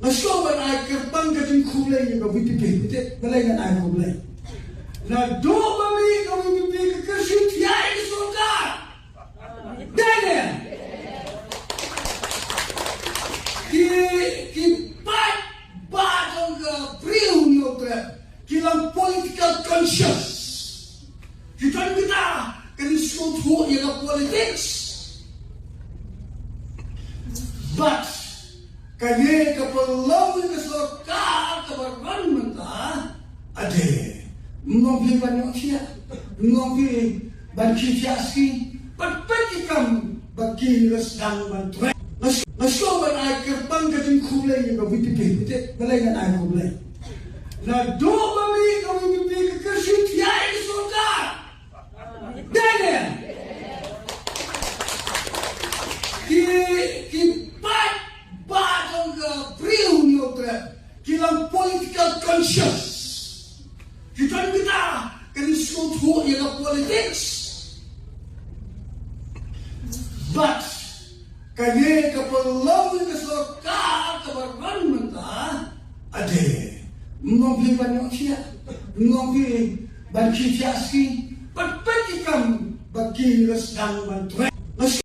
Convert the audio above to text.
Masuk berai kerpang kajing kulai yang kau pipi, betul? Belai kan air kulai. Nah, dua kami kau pipi kekersit tiai surga. Daniel, ki pat batang ke priu ni otra, kilang political conscious. Kita kan suatu yang politics, but kaya kapalaw na soka kabarban mata ade ngopi banyak siya ngopi banci siaski patpatikam bagi resdang bantuan masuk berai kerpang kajing kulai yang kau pipi, betul? Belai kan air kulai. Nah, dua kami kau pipi kekersit tiai surga. Daniel, ki pat batang ke priu ni otra, kilang political conscious. Kita kan suatu yang politics, but kaya kapalaw na soka kabarban mata ade ngopi banyak siya ngopi banci siaski patpatikam bagi resdang bantuan